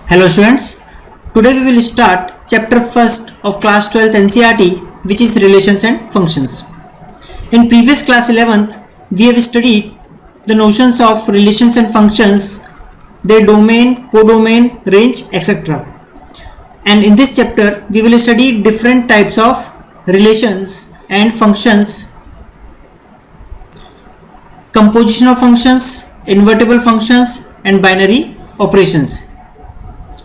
Hello students, today we will start chapter 1st of class 12th NCERT, which is relations and functions. In previous class 11th, we have studied the notions of relations and functions, their domain, codomain, range, etc. And in this chapter, we will study different types of relations and functions, composition of functions, invertible functions and binary operations.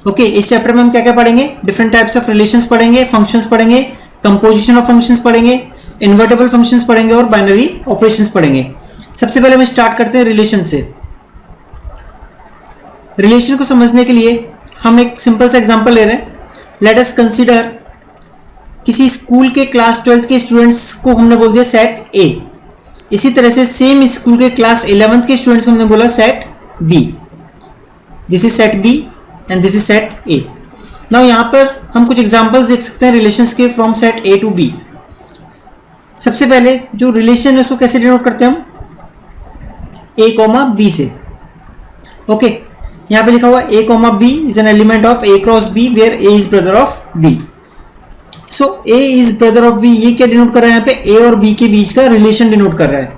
Okay इस chapter में हम क्या क्या पढ़ेंगे? Different types of relations पढ़ेंगे, functions पढ़ेंगे, composition of functions पढ़ेंगे, invertible functions पढ़ेंगे और बाइनरी ऑपरेशंस पढ़ेंगे. सबसे पहले हम स्टार्ट करते हैं रिलेशन से. रिलेशन को समझने के लिए हम एक सिंपल सा एग्जांपल ले रहे हैं. लेट अस कंसीडर किसी स्कूल के क्लास 12th के स्टूडेंट्स को हमने बोल दिया सेट ए. इसी तरह से सेम स्कूल के क्लास 11th के स्टूडेंट्स को हमने बोला set B. This is set B and this is set A. Now यहाँ पर हम कुछ एग्जांपल्स देख सकते हैं रिलेशंस के from set A to B. सबसे पहले जो रिलेशन है उसको कैसे डिनोट करते हैं हम? ए कॉमा बी से. ओके यहाँ पे लिखा हुआ A comma B is an element of A cross B where A is brother of B. So A is brother of B, ये क्या डिनोट कर रहा है? यहाँ पे ए और बी के बीच का रिलेशन डिनोट कर रहा है.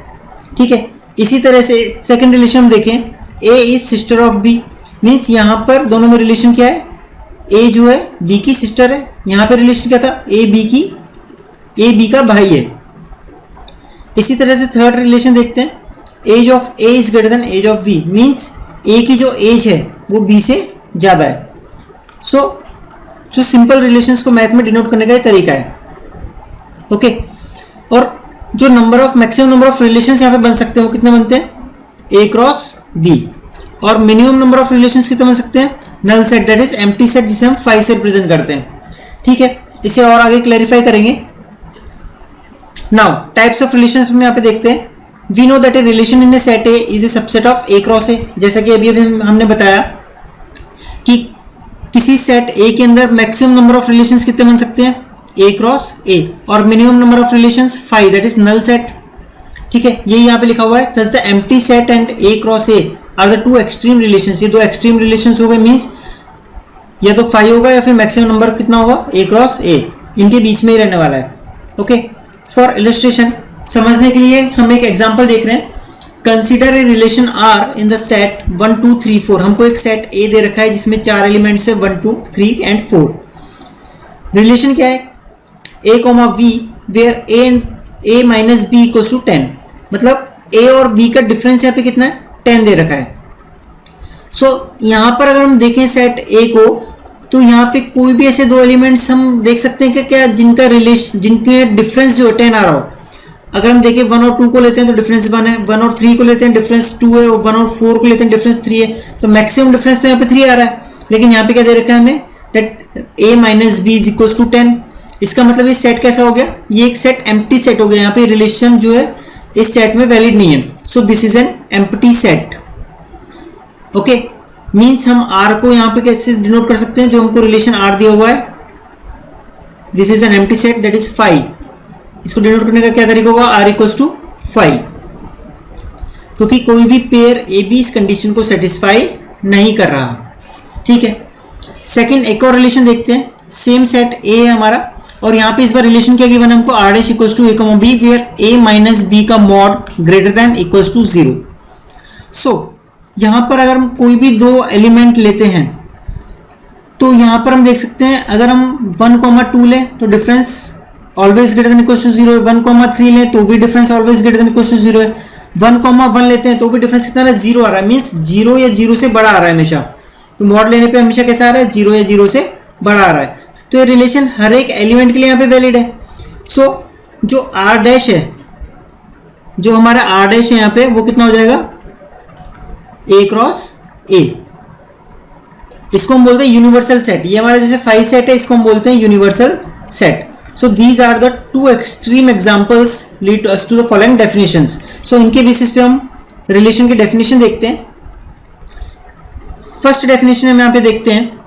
ठीक है. इसी तरह से सेकेंड रिलेशन हम देखें, A is sister of B. Means यहाँ पर दोनों में रिलेशन क्या है? ए जो है बी की सिस्टर है. यहाँ पे रिलेशन क्या था? ए बी का भाई है. इसी तरह से थर्ड रिलेशन देखते हैं, age of A is greater than age of B. Means A की जो एज है वो बी से ज़्यादा है. सो जो सिंपल रिलेशंस को मैथ में डिनोट करने का तरीका है. ओके और जो मैक्सिमम नंबर ऑफ रिलेशंस यहाँ पे बन सकते हैं वो कितने बनते हैं? A cross B. और मिनिमम नंबर ऑफ रिलेशंस कितने बन सकते हैं? Null set, that is empty set, जिसे हम 5 से रिप्रेजेंट करते हैं. ठीक है. इसे और आगे क्लैरिफाई करेंगे. नाउ टाइप्स ऑफ रिलेशंस में यहाँ पे देखते हैं. We know that a relation in a set A is a subset of A cross A. जैसा कि अभी हमने बताया कि किसी सेट ए के अंदर मैक्सिमम नंबर ऑफ रिलेशंस कितने बन सकते हैं? A cross A. और minimum number of relations 5, that is null set. ठीक है. ये यहाँ पे लिखा हुआ है. Thus the empty set and A cross A are the two extreme relations. ये दो एक्सट्रीम रिलेशंस हो गए. मीन्स या तो 5 होगा या फिर मैक्सिमम नंबर कितना होगा? ए क्रॉस ए. इनके बीच में ही रहने वाला है. ओके. फॉर इलस्ट्रेशन, समझने के लिए हम एक एग्जांपल देख रहे हैं. Consider a relation R in the set 1 2 3 4. हमको एक सेट ए दे रखा है जिसमें 4 एलिमेंट्स है 1 2 3 एंड 4. रिलेशन क्या है? A comma B where A minus B equals to 10. मतलब ए और बी का डिफरेंस यहाँ पे कितना है? 10 दे रखा है. सो यहाँ पर अगर हम देखें सेट ए को, तो यहाँ पे कोई भी ऐसे दो एलिमेंट्स हम देख सकते हैं कि क्या जिनके डिफरेंस जो 10 आ रहा हो. अगर हम देखें 1 और 2 को लेते हैं तो डिफरेंस 1 है, 1 और 3 को लेते हैं डिफरेंस 2 है, 1 और 4 को लेते हैं डिफरेंस 3 है. तो मैक्सिमम डिफरेंस तो यहाँ पे 3 आ रहा है. लेकिन यहाँ पे क्या दे रखा है हमें? That a minus b is equals to 10. इसका मतलब ये सेट कैसा हो गया? ये एक सेट एम्प्टी सेट हो गया. यहाँ पे रिलेशन जो है इस सेट में वैलिड नहीं है. So this is an empty set. Okay. Means हम आर को यहाँ पे कैसे डिनोट कर सकते हैं? जो हमको रिलेशन आर दिया हुआ है, this is an empty set, that is 5. इसको डिनोट करने का क्या तरीका होगा? R equals to 5. क्योंकि कोई भी पेयर ए बी इस कंडीशन को सेटिस्फाई नहीं कर रहा. ठीक है. सेकेंड एक और रिलेशन देखते हैं. सेम सेट ए है हमारा और यहाँ पे इस बार रिलेशन क्या गिवन है हमको? R dash equals to A comma B where A minus B का mod greater than equals to 0. So यहाँ पर अगर हम कोई भी दो एलिमेंट लेते हैं तो यहाँ पर हम देख सकते हैं, अगर हम 1,2 लें तो difference always greater than equals to 0 है. 1,3 लें तो भी difference always greater than equals to 0 है. 1,1 लेते हैं तो भी डिफरेंस कितना है? 0 आ रहा है. मीन्स 0 या 0 से बड़ा आ रहा है हमेशा. तो मॉड लेने पे हमेशा कैसा आ रहा है? 0 या 0 से बड़ा आ रहा है. तो ये रिलेशन हर एक एलिमेंट के लिए यहाँ पे वैलिड है. सो जो आर डैश है, जो हमारा आर डैश है यहाँ पे, वो कितना हो जाएगा? ए क्रॉस ए. इसको हम बोलते हैं यूनिवर्सल सेट. ये हमारा जैसे 5 सेट है, इसको हम बोलते हैं universal set. So these are the 2 extreme examples lead us to the following definitions. So इनके बेसिस पे हम रिलेशन की डेफिनेशन देखते हैं. फर्स्ट डेफिनेशन हम यहाँ पे देखते हैं.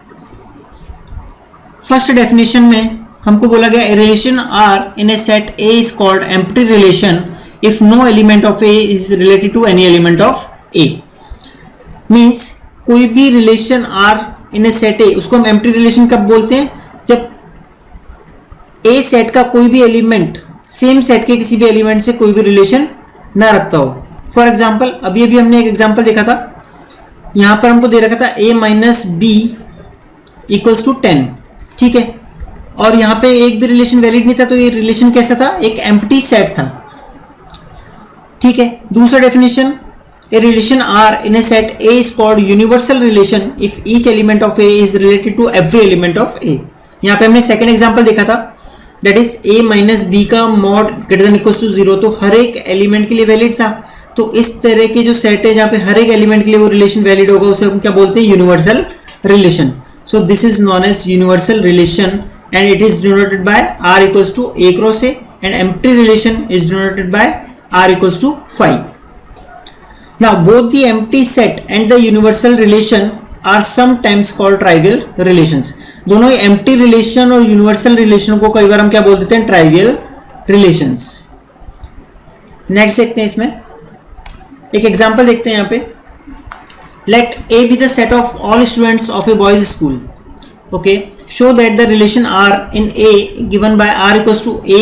फर्स्ट डेफिनेशन में हमको बोला गया relation R in a set A is called empty relation if no element of A is related to any element of A. Means कोई भी relation R in a set A, उसको हम empty relation कब बोलते हैं? जब ए set का कोई भी एलिमेंट सेम सेट के किसी भी एलिमेंट से कोई भी रिलेशन ना रखता हो। फॉर एग्जाम्पल अभी अभी हमने एक एग्जाम्पल देखा था, यहां पर हमको दे रखा था a minus B equals to 10, ठीक है, और यहाँ पे एक भी रिलेशन वैलिड नहीं था, तो ये रिलेशन कैसा था? एक एम्प्टी सेट था, ठीक है। दूसरा definition, a relation R in a set A is called universal relation if each element of A is related to every element of A. यहाँ पे हमने सेकंड एग्जांपल देखा था, that is A minus B का mod greater than equals to 0, तो हर एक element के लिए वैलिड था। तो इस तरह के जो सेट है जहाँ पे हर एक एलिमेंट के लिए वो रिलेशन वैलिड होगा, उसे हम क्या बोलते हैं? Universal relation. So this is known as universal relation and it is denoted by r equals to a cross a, and empty relation is denoted by r equals to 5. Now both the empty set and the universal relation are sometimes called trivial relations. दोनों ही empty relation और universal relation को कई बार हम क्या बोल देते हैं? trivial relations. Next देखते हैं, इसमें एक एग्जांपल देखते हैं यहाँ पे, let a be the set of all students of a boys school. Okay, show that the relation R in A given by R equals to A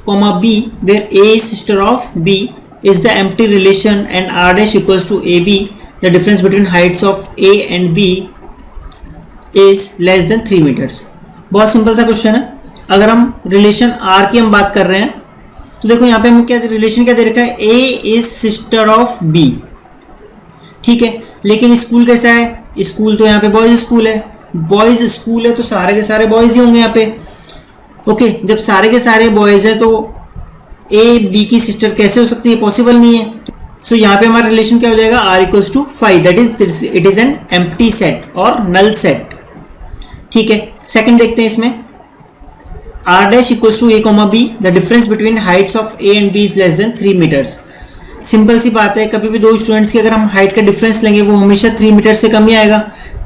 comma B, where A is sister of B, is the empty relation and R dash equals to AB. The difference between heights of A and B is less than 3 meters. बहुत simple सा question है। अगर हम relation R की हम बात कर रहे हैं तो देखो यहाँ पे हम क्या रिलेशन क्या दे रखा है? A is sister of B, ठीक है, लेकिन स्कूल कैसा है? स्कूल तो यहाँ पे बॉयज स्कूल है, बॉयज स्कूल है तो सारे के सारे बॉयज ही होंगे यहाँ पे। ओके, जब सारे के सारे बॉयज है तो ए बी की सिस्टर कैसे हो सकती है? पॉसिबल नहीं है। सो यहाँ पे हमारा रिलेशन क्या हो जाएगा? r equals to 5, that is it is an empty set और नल सेट, ठीक है। सेकंड देखते हैं इसमें, r dash equals to a comma b, the difference between heights of a and b is less than 3 metres. Simple सी बात है, कभी भी दो स्टूडेंट्स की अगर हम हाइट का डिफरेंस लेंगे वो हमेशा 3 मीटर से कम ही आएगा,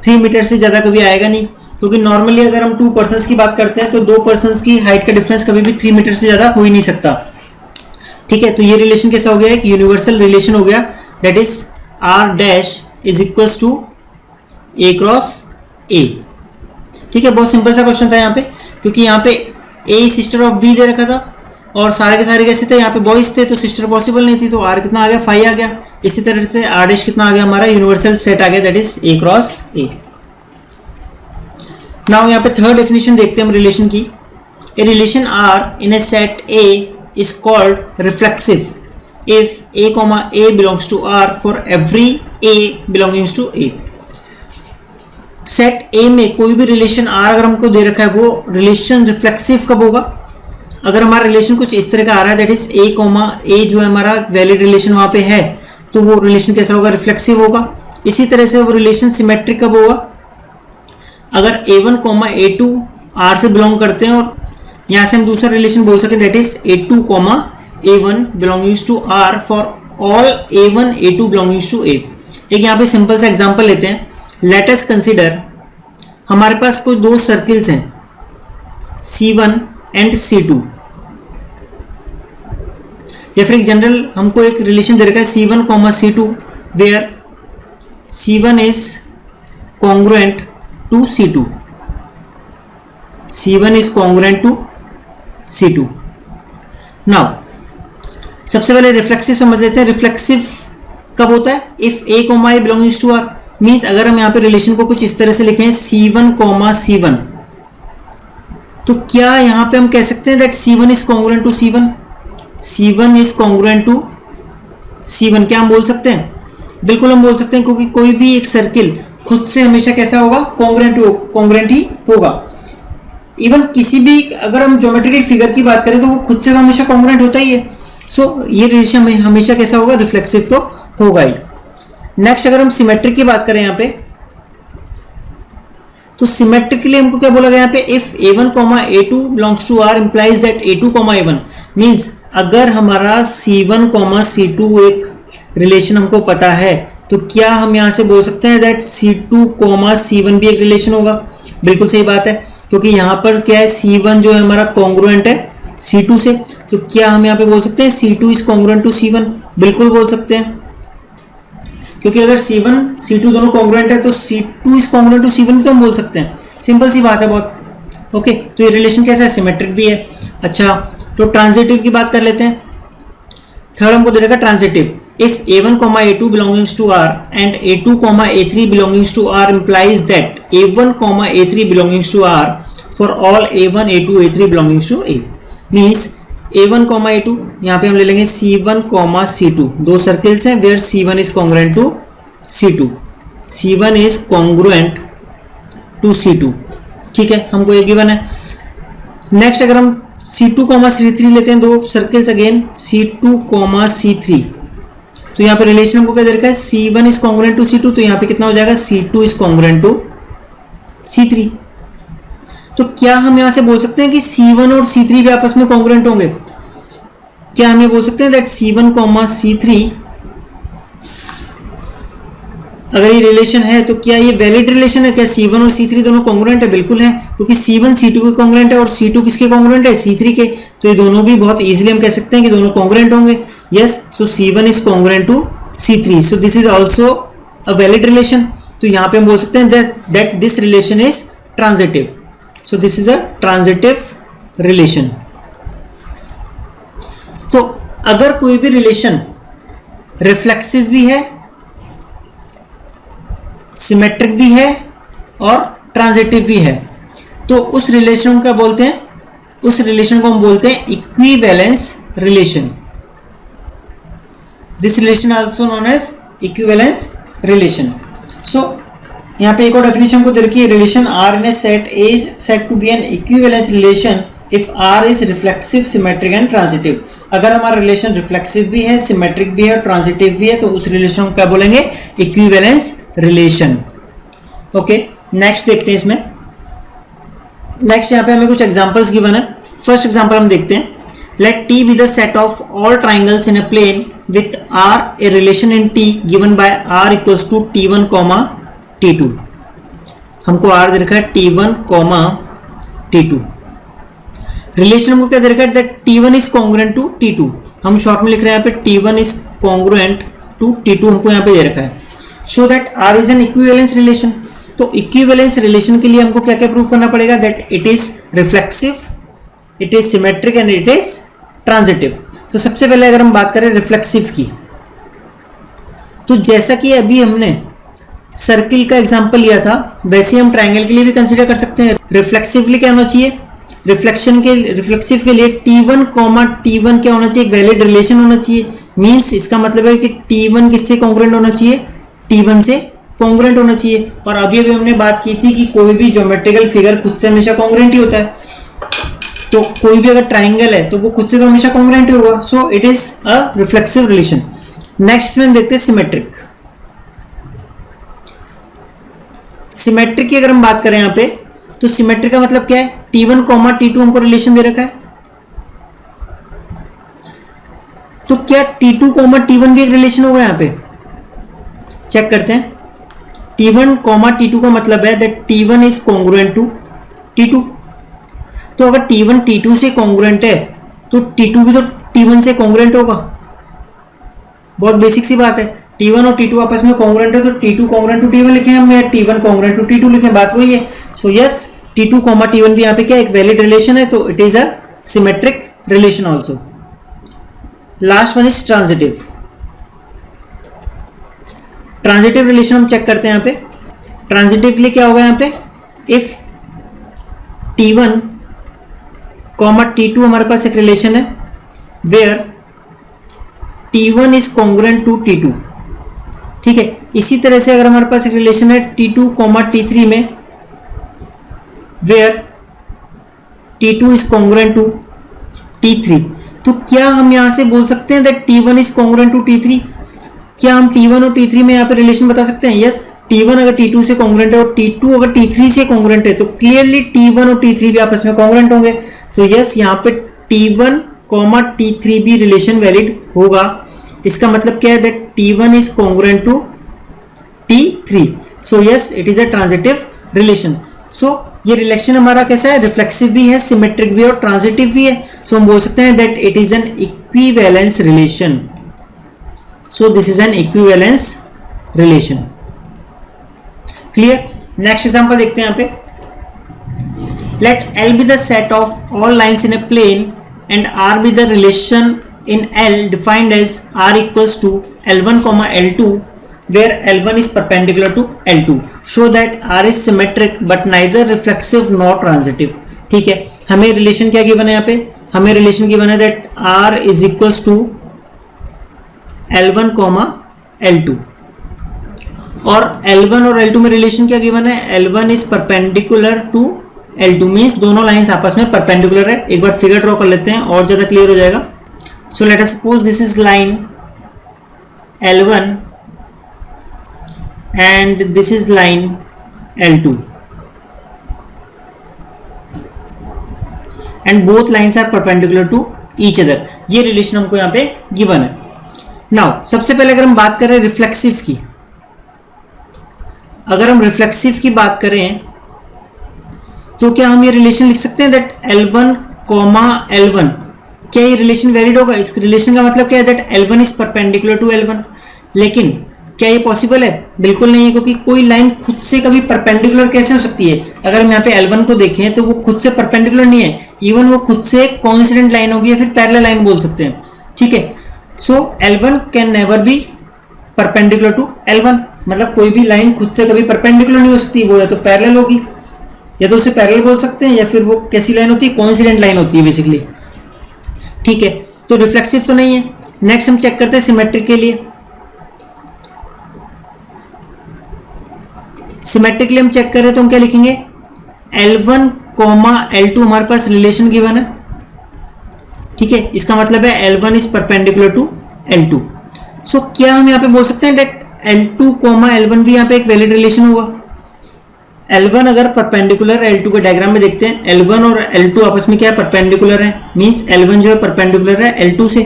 3 मीटर से ज़्यादा कभी आएगा नहीं, क्योंकि नॉर्मली अगर हम 2 पर्सन्स की बात करते हैं तो 2 पर्सन्स की हाइट का डिफरेंस कभी भी 3 मीटर से ज़्यादा हो ही नहीं सकता, ठीक है। तो ये रिलेशन कैसा हो गया? एक यूनिवर्सल रिलेशन हो गया, that is r dash is equals to a cross a, ठीक है। बहुत सिंपल सा क्वेश्चन था यहाँ पे, क्योंकि यहाँ पे a सिस्टर ऑफ b दे रखा था और सारे के सारे कैसे थे? यहाँ पे बॉयज थे तो सिस्टर पॉसिबल नहीं थी, तो r कितना आ गया? 5 आ गया। इसी तरह से r डैश कितना आ गया? हमारा यूनिवर्सल सेट आ गया, that is a cross a। Now यहाँ पे थर्ड डेफिनेशन देखते हैं हम रिलेशन की। A relation r in a set a is called reflexive if a comma a belongs to r for every a belongings to a। Set a में कोई भी relation r अगर हमको दे रखा है वो रिलेशन रिफ्लेक्सिव कब होगा? अगर हमारा रिलेशन कुछ इस तरह का आ रहा है, that is a comma a जो है हमारा वैलिड रिलेशन वहां पे है, तो वो रिलेशन कैसा होगा? रिफ्लेक्सिव होगा। इसी तरह से वो रिलेशन सिमेट्रिक कब होगा? अगर a1 कॉमा a2 r से बिलोंग करते हैं और यहाँ से हम दूसरा रिलेशन बोल सकें, that is a2 comma a1 belongings to r for all a1 a2 belongings to a। एक यहाँ पे सिंपल सा एग्जांपल लेते हैं, लेट अस कंसीडर हमारे पास कोई दो सर्किल्स हैं C1 एंड C2, या फिर जनरल हमको एक रिलेशन दे रखा है C1 comma C2 where C1 is congruent to C2, C1 is congruent to C2। Now सबसे पहले रिफ्लेक्सिव समझ लेते हैं। रिफ्लेक्सिव कब होता है? If a comma a belongings to r, means अगर हम यहाँ पे रिलेशन को कुछ इस तरह से लिखें C1 कॉमा C1, तो क्या यहाँ पे हम कह सकते हैं that C1 is congruent to C1, C1 is congruent to C1? क्या हम बोल सकते हैं? बिल्कुल हम बोल सकते हैं, क्योंकि कोई भी एक सर्किल खुद से हमेशा कैसा होगा? कॉन्ग्रुएंट ही होगा। इवन किसी भी अगर हम ज्योमेट्रिकल फिगर की बात करें तो वो खुद से तो हमेशा कॉन्ग्रुएंट होता ही है। सो ये रिलेशन हमेशा कैसा होगा? रिफ्लेक्सिव तो होगा ही। नेक्स्ट अगर हम सिमेट्रिक की बात करें यहाँ पे, तो सिमेट्रिक के लिए हमको क्या बोला गया यहाँ पे? If a1 comma a2 belongs to r implies that a2 comma a1, means अगर हमारा C1 कॉमा C2 एक रिलेशन हमको पता है तो क्या हम यहाँ से बोल सकते हैं दैट C2 कॉमा C1 भी एक रिलेशन होगा? बिल्कुल सही बात है, क्योंकि यहाँ पर क्या है? C1 जो है हमारा कॉन्ग्रुएंट है C2 से, तो क्या हम यहाँ पे बोल सकते हैं C2 is congruent to C1? बिल्कुल बोल सकते हैं। क्योंकि अगर C1 C2 दोनों कॉन्ग्रुएंट है तो C2 is congruent to C1 भी तो हम बोल सकते हैं, सिंपल सी बात है बहुत। ओके, तो ये रिलेशन कैसा है, सिमेट्रिक भी है। अच्छा, तो ट्रांजिटिव की बात कर लेते हैं। थर्ड हमको दे रखा transitive, if A1, A2 belongs to R and A2, A3 belongs to R implies that A1, A3 belongs to R for all A1, A2, A3 belongs to A। Means A1, A2 यहाँ पे हम ले लेंगे C1, C2, दो circles हैं where C1 is congruent to C2, C1 is congruent to C2। ठीक है, हमको ये गिवन है। नेक्स्ट अगर हम C2, C3 लेते हैं, दो सर्किल्स अगेन C2, C3, तो यहाँ पे रिलेशन हमको क्या दे रखा है, C1 is congruent to C2, तो यहाँ पे कितना हो जाएगा, C2 is congruent to C3। तो क्या हम यहाँ से बोल सकते हैं कि C1 और C3 भी आपस में कॉन्ग्रुएंट होंगे? क्या हम ये बोल सकते हैं दैट C1, C3 अगर ये रिलेशन है तो क्या ये वैलिड रिलेशन है? क्या C1 और C3 दोनों कॉन्ग्रुएंट है? बिल्कुल है, क्योंकि C1 C2 के कॉन्ग्रुएंट है और C2 किसके कॉन्ग्रुएंट है, C3 के। तो ये दोनों भी बहुत इजीली हम कह सकते हैं कि दोनों कॉन्ग्रुएंट होंगे। Yes, so C1 is congruent to C3, so this is also a valid relation. तो यहाँ पे हम बोल सकते हैं that this relation is transitive, so this is a transitive relation. तो अगर कोई भी रिलेशन रिफ्लेक्सिव भी है, सिमेट्रिक भी है और ट्रांजिटिव भी है, तो उस रिलेशन का बोलते हैं, उस रिलेशन को हम बोलते हैं equivalence relation. This relation also known as equivalence relation. So यहाँ पे एक और डेफिनेशन को दे रखी है, relation R in a set A is said to be an equivalence relation if R is reflexive, symmetric and transitive. अगर हमारा रिलेशन रिफ्लेक्सिव भी है, सिमेट्रिक भी है और ट्रांजिटिव भी है, तो उस रिलेशन को क्या बोलेंगे, इक्विवेलेंस रिलेशन। ओके, नेक्स्ट देखते हैं इसमें। नेक्स्ट यहाँ पे हमें कुछ एग्जांपल्स गिवन है। फर्स्ट एग्जांपल हम देखते हैं, let T be the set of all triangles in a plane with R a relation in T given by R equals to T1, T2। हमको R दे रखा है T1, T2। रिलेशन हमको क्या दे रखा है that T1 is congruent to T2। हम short में लिख रहे हैं यहाँ पे T1 is congruent to T2, हमको यहाँ पे दे रखा है। Show that R is an equivalence relation. तो इक्विवेलेंस रिलेशन के लिए हमको क्या क्या प्रूव करना पड़ेगा, that it is reflexive, it is symmetric and it is transitive. तो सबसे पहले अगर हम बात करें रिफ्लेक्सिव की, तो जैसा कि अभी हमने सर्किल का एग्जांपल लिया था, वैसे हम ट्रायंगल के लिए भी कंसीडर कर सकते हैं। रिफ्लेक्सिवली क्या होना चाहिए, रिफ्लेक्सिव के लिए T1, T1 क्या होना चाहिए, एक वैलिड रिलेशन होना चाहिए। मींस इसका मतलब है कि T1 किससे कॉन्ग्रुएंट होना चाहिए, T1 से कॉन्ग्रुएंट होना चाहिए। और अभी हमने बात की थी कि कोई भी ज्योमेट्रिकल फिगर खुद से हमेशा कॉन्ग्रुएंट ही होता है, तो कोई भी अगर ट्राइंगल है तो वो खुद से तो हमेशा कॉन्ग्रुएंट ही होगा। So it is a reflexive relation. Next में देखते हैं सिमेट्रिक। सिमेट्रिक की अगर हम बात करें यहाँ पे, तो सिमेट्रिक का मतलब क्या है, T1, T2 हमको रिलेशन दे रखा है, तो क्या T2, T1 भी एक रिलेशन होगा? यहाँ पे चेक करते हैं। T1, T2 का मतलब है that T1 is congruent to T2। तो अगर T1 T2 से कॉन्ग्रुएंट है तो T2 भी तो T1 से कॉन्ग्रुएंट होगा। बहुत बेसिक सी बात है, T1 और T2 आपस में कॉन्ग्रुएंट है तो T2 कॉन्ग्रुएंट टू T1 लिखे हम, या T1 कॉन्ग्रुएंट टू T2 लिखे, बात वही है। सो यस, T2, T1 भी यहाँ पे क्या एक वैलिड रिलेशन है, तो it is a symmetric relation also. Last one is transitive. Transitive relation हम चेक करते हैं यहाँ पे। ट्रांजिटिव के लिए क्या होगा यहाँ पे, इफ T1, T2 हमारे पास एक रिलेशन है where T1 is congruent to T2। ठीक है, इसी तरह से अगर हमारे पास एक रिलेशन है T2, T3 में where T2 is congruent to T3, तो क्या हम यहां से बोल सकते हैं that T1 is congruent to T3? क्या हम T1 और T3 में यहाँ पे रिलेशन बता सकते हैं? यस, T1 अगर T2 से कॉन्ग्रुएंट है और T2 अगर T3 से कॉन्ग्रुएंट है तो क्लियरली T1 और T3 भी आपस में कॉन्ग्रुएंट होंगे। तो यस, यहाँ पे T1, T3 भी रिलेशन वैलिड होगा। इसका मतलब क्या है, that T1 is congruent to T3। So yes, it is a transitive relation. सो ये रिलेशन हमारा कैसा है, रिफ्लेक्सिव भी है, सिमेट्रिक भी है और ट्रांजिटिव भी है। सो हम बोल सकते हैं that it is an equivalence relation. So this is an equivalence relation. Clear. Next example देखते हैं यहाँ पे। Let L be the set of all lines in a plane and R be the relation in L defined as R equals to L1, L2 where L1 is perpendicular to L2. Show that R is symmetric but neither reflexive nor transitive. ठीक है, हमें relation क्या given है यहाँ पे? हमें relation given है that R is equals to L1, L2 और L1 और L2 में रिलेशन क्या गिवन है? L1 is perpendicular to L2 means दोनों लाइंस आपस में परपेंडिकुलर है। एक बार फिगर ड्रॉ कर लेते हैं और ज्यादा क्लियर हो जाएगा। So let us suppose this is line L1 and this is line L2 and both lines are perpendicular to each other. ये रिलेशन हमको यहाँ पे गिवन है। नाउ सबसे पहले अगर हम बात करें रिफ्लेक्सिव की, अगर हम रिफ्लेक्सिव की बात करें तो क्या हम ये रिलेशन लिख सकते हैं दैट L1, L1, क्या ये रिलेशन वैलिड होगा? इस रिलेशन का मतलब क्या है that L1 is perpendicular to L1। लेकिन क्या ये पॉसिबल है? बिल्कुल नहीं है, क्योंकि कोई लाइन खुद से कभी परपेंडिकुलर कैसे हो सकती है? अगर हम यहाँ पे L1 को देखें तो वो खुद से परपेंडिकुलर नहीं है, इवन वो खुद से कोइंसिडेंट लाइन होगी या फिर पैरेलल लाइन बोल सकते हैं। ठीक है, so L1 can never be perpendicular to L1, मतलब कोई भी लाइन खुद से कभी परपेंडिकुलर नहीं हो सकती, वो या तो पैरेलल होगी या तो उसे पैरेलल बोल सकते हैं या फिर वो कैसी लाइन होती है? कोइंसिडेंट लाइन होती है बेसिकली। ठीक है, तो रिफ्लेक्सिव तो नहीं है। नेक्स्ट हम चेक करते हैं सिमेट्रिक के लिए। सिमेट्रिक के लिए हम चेक करें तो हम क्या लिखेंगे? L1, L2 हमारे पास रिलेशन गिवन है। ठीक है, इसका मतलब है L1 is perpendicular to L2। सो क्या हम यहाँ पे बोल सकते हैं दैट L2, L1 भी यहाँ पे एक वैलिड रिलेशन होगा? L1 अगर परपेंडिकुलर L2 के डायग्राम में देखते हैं, L1 और L2 आपस में क्या है? परपेंडिकुलर है, मींस L1 जो है परपेंडिकुलर है L2 से।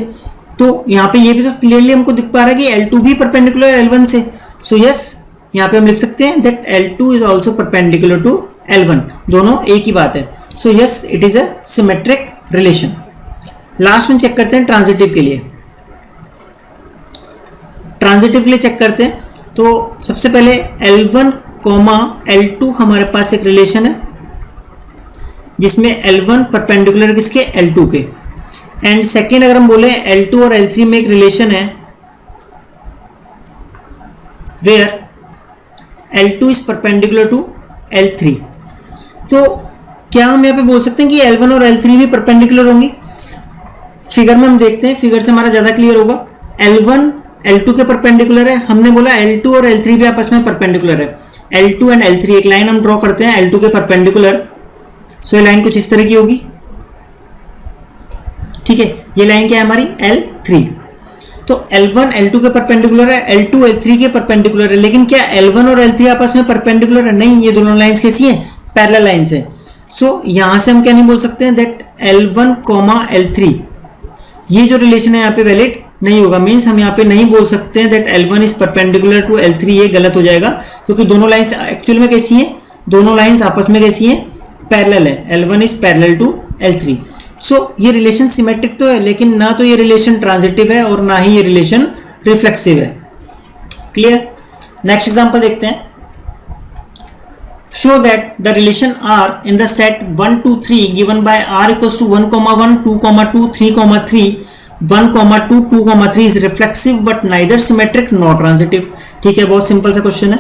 तो यहाँ पे ये भी तो क्लियरली हमको दिख पा रहा है कि L2 भी परपेंडिकुलर है L1 से। सो यस, यहाँ पे हम लिख सकते हैं that L2 is also perpendicular to L1, दोनों एक ही बात है। So yes, it is a symmetric relation. Last में चेक करते हैं ट्रांजिटिव के लिए। ट्रांजिटिव के लिए चेक करते हैं तो सबसे पहले L1, L2 हमारे पास एक रिलेशन है जिसमें L1 परपेंडिकुलर किसके? L2 के। एंड सेकेंड अगर हम बोले L2 और L3 में एक रिलेशन है where L2 is perpendicular to L3। तो क्या हम यहाँ पे बोल सकते हैं कि L1 और L3 भी परपेंडिकुलर होंगी? फिगर में हम देखते हैं, फिगर से हमारा ज्यादा क्लियर होगा। L1 L2 के परपेंडिकुलर है, हमने बोला L2 और L3 भी आपस में परपेंडिकुलर है। L2 एंड L3 एक लाइन हम ड्रॉ करते हैं L2 के परपेंडिकुलर। सो ये लाइन कुछ इस तरह की होगी। ठीक है, ये लाइन क्या है हमारी? L3। तो L1 L2 के परपेंडिकुलर है, L2 L3 के परपेंडिकुलर है, लेकिन क्या L1 और L3 आपस में परपेंडिकुलर है? नहीं, ये दोनों लाइंस कैसी हैं? पैरेलल लाइंस है। सो यहां से हम क्या नहीं बोल सकते हैं दैट L1, L3 ये जो रिलेशन है यहाँ पे वैलिड नहीं होगा। मींस हम यहाँ पे नहीं बोल सकते हैं that L1 is perpendicular to L3, ये गलत हो जाएगा, क्योंकि दोनों लाइंस एक्चुअल में कैसी हैं? दोनों लाइंस आपस में कैसी हैं? पैरेलल है। L1 is parallel to L3। सो ये रिलेशन सिमेट्रिक तो है, लेकिन ना तो ये रिलेशन ट्रांजिटिव है और ना ही ये रिलेशन रिफ्लेक्सिव है। क्लियर। नेक्स्ट एग्जांपल देखते हैं। Show that the relation R in the set 1, 2, 3 given by R equals to 1, 1, 2, 2, 3, 3 1, 2, 2, 3 is reflexive but neither symmetric nor transitive। ठीक है, बहुत सिंपल सा क्वेश्चन है।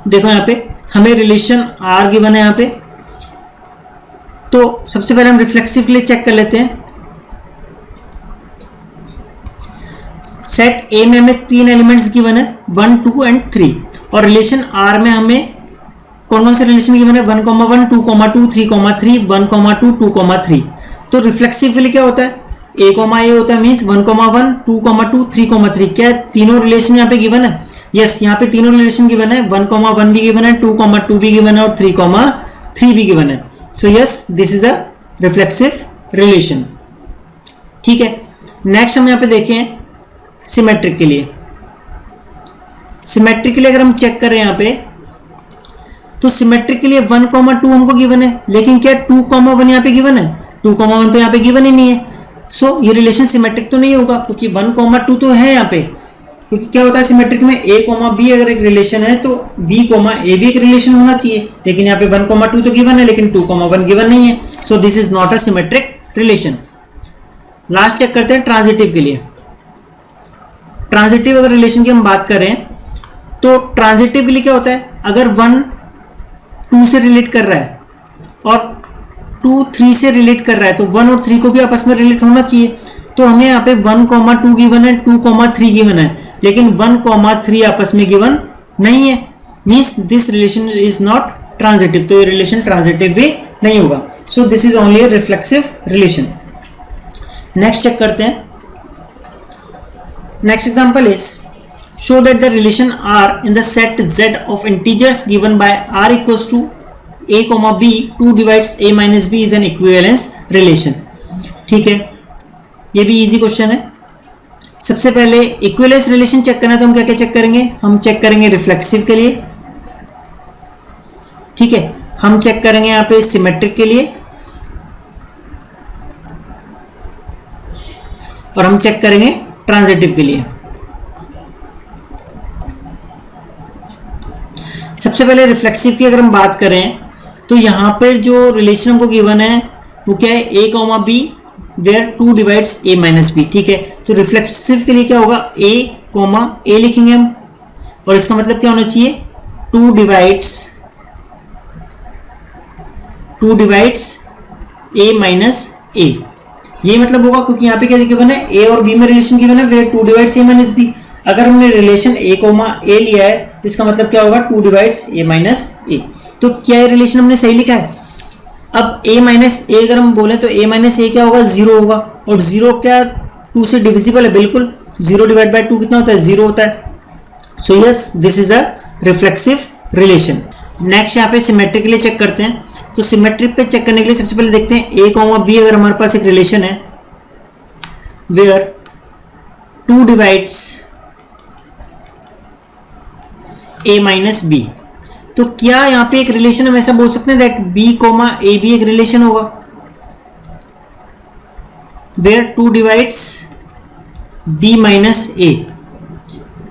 देखो यहाँ पे हमें रिलेशन R गिवन है यहाँ पे, तो सबसे पहले हम रिफ्लेक्सिव के लिए चेक कर लेते हैं। सेट A में हमें 3 एलिमेंट्स गिवन है 1, 2 एंड 3, और रिलेशन R में हमें कौन कौन से रिलेशन गिवन है? 1, 1, 2, 2, 3, 3 1, 2, 2, 3। तो रिफ्लेक्सिव के लिए क्या होता है? A, A होता है, मींस 1, 1, 2, 2, 3, 3। क्या तीनों रिलेशन यहाँ पे गिवन है? यस, यहाँ पे तीनों रिलेशन गिवन है। 1, 1 भी गिवन है, 2, 2 भी गिवन है और 3, 3 भी गिवन है। So yes, this is a reflexive relation. ठीक है, नेक्स्ट हम यहाँ पे देखें सिमेट्रिक के लिए। सिमेट्रिक के लिए अगर हम चेक करें यहाँ पे, तो सिमेट्रिक के लिए 1, 2 हमको गिवन है, लेकिन क्या 2, 1 यहाँ पे गिवन है? 2, 1 तो यहाँ पे गिवन ही नहीं है। सो ये रिलेशन सिमेट्रिक तो नहीं होगा, क्योंकि 1, 2 तो है यहाँ पे, क्योंकि क्या होता है सिमेट्रिक में a कोमा b अगर एक रिलेशन है तो b कोमा a भी एक रिलेशन होना चाहिए, लेकिन यहाँ पे 1 कोमा 2 तो गिवन है लेकिन 2 कोमा 1 गिवन नहीं है, so this is not a symmetric relation. Last check करते हैं ट्रांजिटिव के लिए। ट्रांजिटिव अगर रिलेशन की हम बात करें तो ट्रांजिटिव के लिए क्या होता है, अगर 1 2 से रिलेट कर रहा है और 2 3 से रिलेट कर रहा है तो 1 और 3 को भी आपस में रिलेट होना चाहिए। तो हमें यहाँ पे 1 कोमा 2 गिवन है, 2 कोमा 3 गिवन है, लेकिन 1 कोमा 3 आपस में गिवन नहीं है, means this relation is not transitive, तो ये रिलेशन ट्रांजिटिव भी नहीं होगा। So this is only a reflexive relation. Next check करते हैं। Next example is show that the relation R in the set Z of integers given by R equals to a comma b 2 divides a minus b is an equivalence relation। ठीक है, ये भी easy question है। सबसे पहले equivalence relation check करना है तो हम क्या क्या चेक करेंगे, हम चेक करेंगे रिफ्लेक्सिव के लिए, ठीक है, हम चेक करेंगे यहाँ पे सिमेट्रिक के लिए, और हम चेक करेंगे ट्रांजिटिव के लिए। सबसे पहले रिफ्लेक्सिव की अगर हम बात करें तो यहां पर जो रिलेशन हमको गिवन है वो क्या है, a comma b where 2 divides a minus b। ठीक है, तो रिफ्लेक्सिव के लिए क्या होगा, a कॉमा a लिखेंगे हम, और इसका मतलब क्या होना चाहिए, 2 डिवाइड्स a माइनस a। ये मतलब होगा क्योंकि यहाँ पे क्या गिवन है, a और b में रिलेशन गिवन है where 2 divides a minus b। अगर हमने रिलेशन a कोमा a लिया है तो इसका मतलब क्या होगा, 2 डिवाइड्स a माइनस a। तो क्या ये रिलेशन हमने सही लिखा है। अब a माइनस a अगर हम बोले तो a माइनस a क्या होगा, 0 होगा, और 0 क्या 2 से डिविजिबल है, बिल्कुल 0 डिवाइड बाय 2 कितना होता है, 0 होता है। So yes this is a reflexive relation. Next यहाँ पे सिमेट्रिक के लिए चेक करते हैं। तो सिमेट्रिक पे चेक करने के लिए सबसे पहले देखते हैं a कॉमा b अगर हमारे पास एक रिलेशन है where 2 divides a minus b, तो क्या यहाँ पे एक रिलेशन हम ऐसा बोल सकते हैं दैट b कोमा a भी एक रिलेशन होगा where 2 divides b minus a।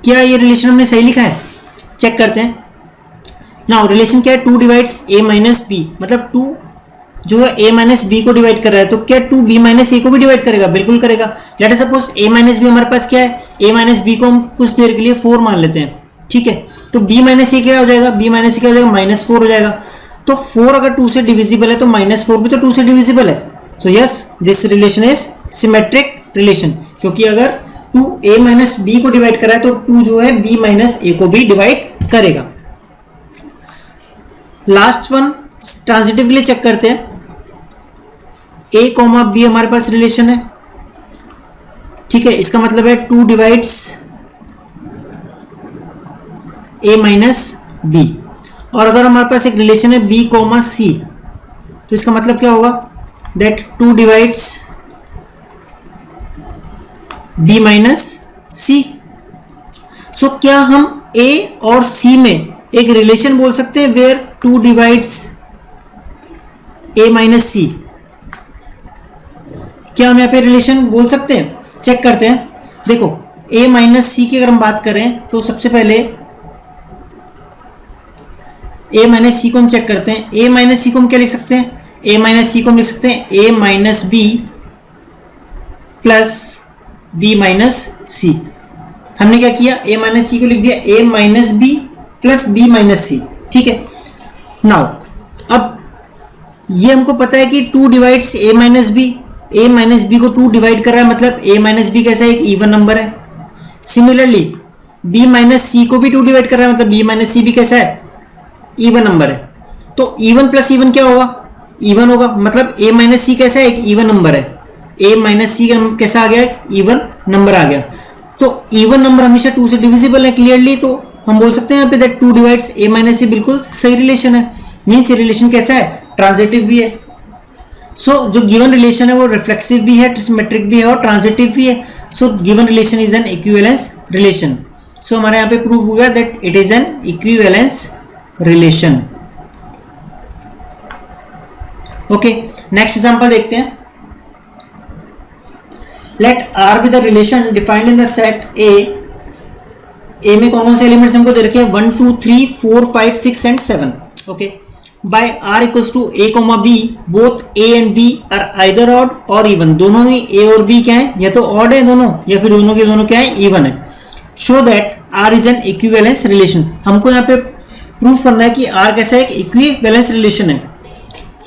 क्या ये रिलेशन हमने सही लिखा है, चेक करते हैं। नाउ रिलेशन क्या है, 2 डिवाइड्स a माइनस b, मतलब 2 जो है a माइनस b को डिवाइड कर रहा है, तो क्या 2 b माइनस a को भी डिवाइड करेगा, बिल्कुल करेगा। Late us suppose a minus b हमारे पास क्या है, a माइनस b को हम कुछ देर के लिए 4 मान लेते हैं, ठीक है, तो b माइनस a क्या हो जाएगा, b माइनस a क्या हो जाएगा, -4 हो जाएगा। तो 4 अगर 2 से डिविजिबल है तो -4 भी तो 2 से डिविजिबल है। So yes this relation is symmetric relation, क्योंकि अगर 2 a माइनस b को डिवाइड कर रहा है तो 2 जो है b माइनस a को भी डिवाइड करेगा। लास्ट वन ट्रांजिटिव के लिए चेक करते हैं। a कॉमा b हमारे पास रिलेशन है, ठीक है, इसका मतलब है 2 डिवाइड्स a माइनस b, और अगर हमारे पास एक रिलेशन है b कॉमा c तो इसका मतलब क्या होगा, that 2 divides b minus c। सो क्या हम a और c में एक रिलेशन बोल सकते हैं where 2 divides a minus c, क्या हम यहाँ पे रिलेशन बोल सकते हैं, चेक करते हैं। देखो a माइनस c की अगर हम बात करें तो सबसे पहले a माइनस सी को हम चेक करते हैं। a माइनस सी को हम क्या लिख सकते हैं, a माइनस सी को हम लिख सकते हैं a minus B plus b minus C. हमने क्या किया, a माइनस सी को लिख दिया a minus B plus b minus C, ठीक है। नाउ अब ये हमको पता है कि 2 डिवाइड्स a माइनस बी को 2 डिवाइड कर रहा है, मतलब a माइनस बी कैसा है, एक इवन नंबर है। सिमिलरली b माइनस सी को भी 2 डिवाइड कर रहा है, मतलब b माइनस सी भी कैसा है, इवन नंबर है। तो इवन प्लस इवन क्या होगा, इवन होगा, मतलब a माइनस सी कैसा है, एक इवन नंबर है। a माइनस सी कैसा आ गया, एक इवन नंबर आ गया। तो इवन नंबर हमेशा 2 से डिविजिबल है क्लियरली, तो हम बोल सकते हैं यहाँ पे दैट 2 डिवाइड्स a माइनस सी बिल्कुल सही रिलेशन है, मीन्स ये रिलेशन कैसा है, ट्रांजिटिव भी है। सो जो गिवन रिलेशन है वो रिफ्लेक्सिव भी है, सिमेट्रिक भी है और ट्रांजिटिव भी है। So given relation is an equivalence relation. So हमारे यहाँ पे प्रूव हुआ that it is an equivalence relation. Okay, next example देखते हैं। Let R be the relation defined in the set A A में कौन से एलिमेंट्स हमको दे रखे हैं 1 2 3 4 5 6 and 7. Okay, by R equals to A comma B both A and B are either odd और even. दोनों ही ए और बी क्या है, या तो ऑड है दोनों या फिर दोनों के दोनों क्या है, इवन है. Show that R is an equivalence relation. हमको यहाँ पे प्रूफ करना है कि आर कैसा एक इक्विवेलेंस रिलेशन है.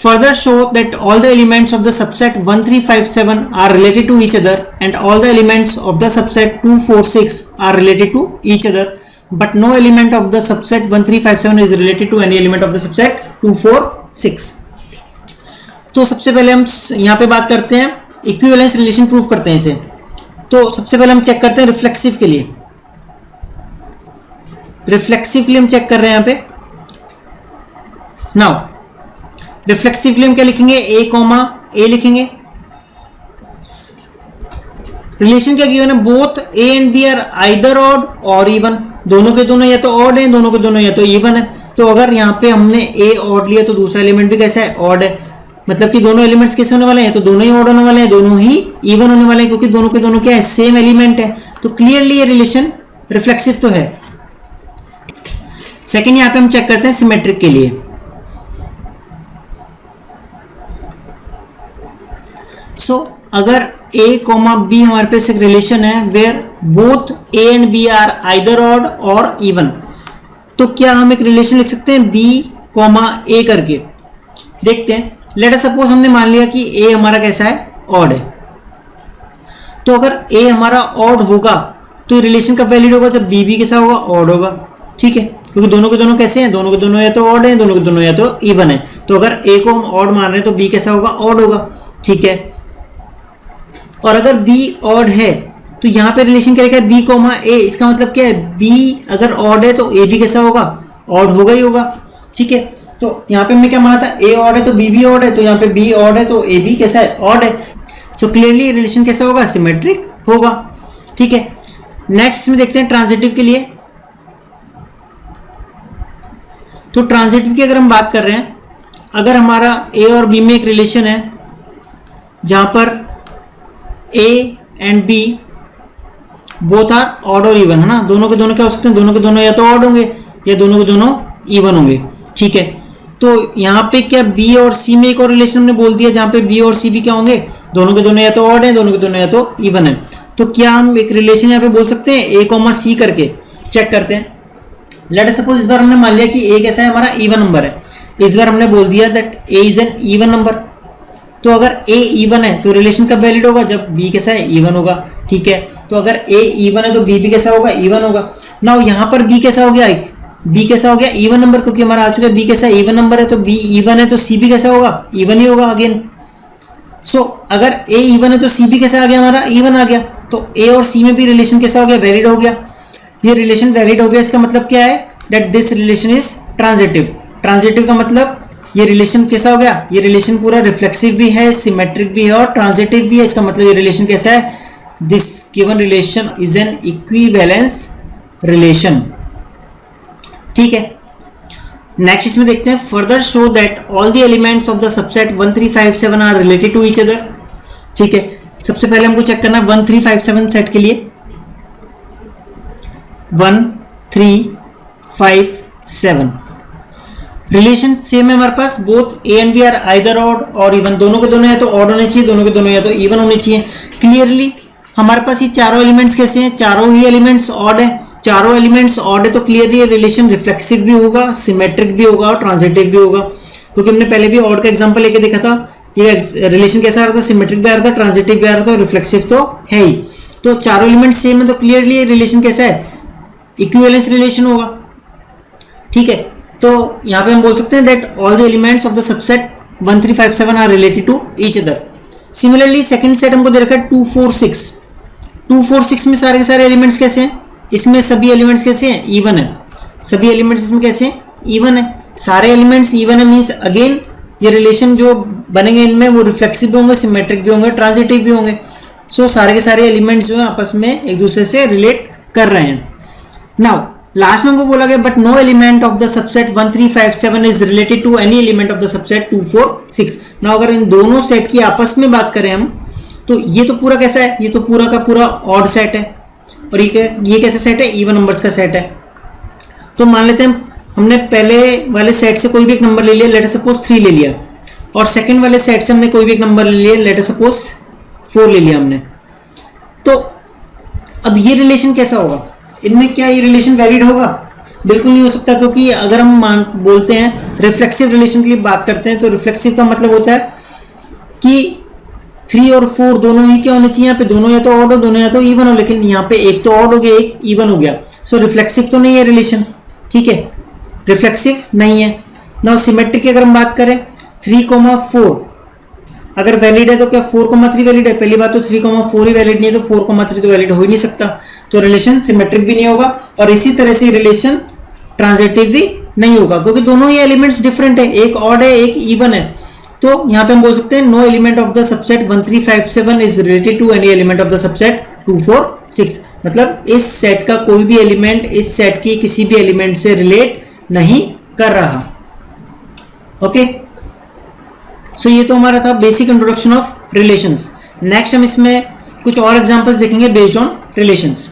Further show that all the elements of the subset 1 3 5 7 are related to each other and all the elements of the subset 2 4 6 are related to each other, but no element of the subset 1 3 5 7 is related to any element of the subset 2 4 6. तो सबसे पहले हम यहाँ पे बात करते हैं equivalence relation proof करते हैं इसे. तो सबसे पहले हम चेक करते हैं रिफ्लेक्सिव के लिए. रिफ्लेक्सिव के लिए हम चेक कर रहे हैं यहाँ पे. नाउ रिफ्लेक्सिव के लिए हम क्या लिखेंगे, ए कॉमा ए लिखेंगे. रिलेशन क्या गिवन है, both A and B are either odd और इवन. दोनों के दोनों या तो ऑड है, दोनों के दोनों या तो इवन है. तो अगर यहाँ पे हमने ए ऑड लिया तो दूसरा एलिमेंट भी कैसा है, ऑड है. मतलब कि दोनों एलिमेंट्स कैसे होने वाले हैं, तो दोनों ही ऑड होने वाले हैं, दोनों ही इवन होने वाले हैं, क्योंकि दोनों के दोनों क्या है, सेम एलिमेंट है. तो क्लियरली ये रिलेशन रिफ्लेक्सिव तो है. सेकेंड यहाँ पे हम चेक करते हैं सिमेट्रिक के लिए. सो अगर a कॉमा बी हमारे पास एक रिलेशन है where both a and b are either odd और इवन, तो क्या हम एक रिलेशन लिख सकते हैं b कॉमा a करके. देखते हैं. लेट अस सपोज हमने मान लिया कि a हमारा कैसा है, ऑड है. तो अगर a हमारा ऑड होगा तो रिलेशन कब वैलिड होगा, जब b भी कैसा होगा, ऑड होगा. ठीक है, क्योंकि दोनों के दोनों कैसे हैं, दोनों के दोनों या तो ऑड है, दोनों के दोनों या तो इवन है. तो अगर a को हम ऑड मान रहे हैं तो b कैसा होगा, ऑड होगा. ठीक है, और अगर b ऑड है तो यहाँ पे रिलेशन क्या लिखा है, b कॉमा a. इसका मतलब क्या है, b अगर ऑड है तो a भी कैसा होगा, ऑड होगा ही होगा. ठीक है, तो यहाँ पे हमने क्या माना था, a ऑड है तो b भी ऑड है, तो यहाँ पे b ऑड है तो a भी कैसा है, ऑड है. सो क्लियरली रिलेशन कैसा होगा, सिमेट्रिक होगा. ठीक है, नेक्स्ट में देखते हैं ट्रांजिटिव के लिए. तो ट्रांजिटिव की अगर हम बात कर रहे हैं, अगर हमारा a और b में एक रिलेशन है जहां पर a and b both are odd और इवन, है ना. दोनों के दोनों क्या हो सकते हैं, दोनों के दोनों या तो ऑड होंगे या दोनों के दोनों इवन होंगे. ठीक है, तो यहाँ पे क्या b और c में एक और रिलेशन हमने बोल दिया जहाँ पे b और c भी क्या होंगे, दोनों के दोनों या तो ऑड है, दोनों के दोनों या तो इवन है. तो क्या हम एक रिलेशन यहाँ पे बोल सकते हैं a कॉमा c करके. चेक करते हैं. लेट अस सपोज इस बार हमने मान लिया कि a कैसा है, हमारा इवन नंबर है. इस बार हमने बोल दिया that a is an even number. तो अगर a इवन है तो रिलेशन कब वैलिड होगा, जब b कैसा है, इवन होगा. ठीक है, तो अगर a इवन है तो b भी कैसा होगा, इवन होगा. नाउ यहाँ पर b कैसा हो गया, b कैसा हो गया, इवन नंबर, क्योंकि हमारा आ चुका है b कैसा है, इवन नंबर है. तो b इवन है तो c भी कैसा होगा, इवन ही होगा अगेन. सो अगर a इवन है तो c भी कैसा आ गया, हमारा इवन आ गया. तो a और c में भी रिलेशन कैसा हो गया, वैलिड हो गया. ये रिलेशन वैलिड हो गया. इसका मतलब क्या है, that this relation is transitive. Transitive का मतलब ये रिलेशन कैसा हो गया, ये रिलेशन पूरा रिफ्लेक्सिव भी है, सिमेट्रिक भी है और ट्रांजिटिव भी है. इसका मतलब ये रिलेशन कैसा है, this given relation is an equivalence relation. ठीक है, नेक्स्ट इसमें देखते हैं. Further show that all the elements of the subset 1 3 5 7 are related to each other. ठीक है, सबसे पहले हमको चेक करना 1 3 5 7 सेट के लिए. 1 3 5 7 रिलेशन सेम है हमारे पास. Both A and B are either odd और इवन. दोनों के दोनों या तो ऑड होने चाहिए, दोनों के दोनों या तो इवन होने चाहिए. क्लियरली हमारे पास ये चारों एलिमेंट्स कैसे हैं, चारों ही एलिमेंट्स ऑड है. चारों एलिमेंट्स ऑड है तो क्लियरली ये रिलेशन रिफ्लेक्सिव भी होगा, सिमेट्रिक भी होगा और ट्रांजिटिव भी होगा. क्योंकि हमने पहले भी ऑड का एग्जांपल लेके देखा था. ये रिलेशन कैसा आ रहा था, सिमेट्रिक भी आ रहा था, ट्रांजिटिव भी आ रहा था और रिफ्लेक्सिव तो है ही. तो चारों एलिमेंट्स सेम है तो क्लियरली ये रिलेशन कैसा है, इक्विवेलेंस रिलेशन होगा. ठीक है, तो यहाँ पे हम बोल सकते हैं that all the elements of the subset 1 3 5 7 are related to each other. Similarly second set हमको दे रखा है 2 4 6. 2 4 6 में सारे के सारे एलिमेंट्स कैसे हैं, इसमें सभी एलिमेंट्स कैसे हैं, इवन है. सभी एलिमेंट्स इसमें कैसे हैं, इवन है. सारे एलिमेंट्स इवन है मीन्स अगेन ये रिलेशन जो बनेंगे इनमें वो रिफ्लेक्सिव भी होंगे, सिमेट्रिक भी होंगे, ट्रांजिटिव भी होंगे. सो सारे के सारे एलिमेंट्स जो है आपस में एक दूसरे से रिलेट कर रहे हैं. नाउ लास्ट में हमको बोला गया but no element of the subset 1 3 5 7 is related to any element of the subset 2 4 6. Now अगर इन दोनों सेट की आपस में बात करें हम तो ये तो पूरा कैसा है, ये तो पूरा का पूरा ऑड सेट है. और ये कैसा सेट है, इवन नंबर्स का सेट है। तो मान लेते हैं हमने पहले वाले सेट से कोई भी एक नंबर ले लिया, लेट अस सपोज 3 ले लिया, और सेकंड वाले सेट से हमने कोई भी एक नंबर ले लिया, लेट अस सपोज 4 ले लिया हमने। तो अब ये रिलेशन कैसा होगा, इनमें क्या ये रिलेशन वैलिड होगा? बिल्कुल नहीं हो सकता, क्योंकि अगर हम बोलते हैं रिफ्लेक्सिव रिलेशन के लिए बात करते हैं, तो रिफ्लेक्सिव का मतलब होता है कि 3 और 4 दोनों ही क्या होने चाहिए, यहाँ पे दोनों या तो ऑड हो, दोनों या तो इवन हो, लेकिन यहाँ पे एक तो ऑड हो गया, एक इवन हो गया। सो रिफ्लेक्सिव तो नहीं है रिलेशन, ठीक है, रिफ्लेक्सिव नहीं है। नाउ सिमेट्रिक की अगर हम बात करें, 3,4 अगर वैलिड है तो क्या 4,3 वैलिड है? पहली बात तो 3,4 ही वैलिड नहीं है, तो 4,3 तो वैलिड हो ही नहीं सकता, तो रिलेशन सिमेट्रिक भी नहीं होगा। और इसी तरह से रिलेशन ट्रांजिटिव भी नहीं होगा, क्योंकि दोनों ही एलिमेंट्स डिफरेंट है, एक ऑड है एक इवन है। तो यहाँ पे हम बोल सकते हैं no element of the subset 1 3 5 7 is related to any element of the subset 2 4 6, मतलब इस सेट का कोई भी एलिमेंट इस सेट की किसी भी एलिमेंट से रिलेट नहीं कर रहा। ओके, सो ये तो हमारा था basic introduction of relations. Next हम इसमें कुछ और एग्जांपल्स देखेंगे बेस्ड ऑन रिलेशंस।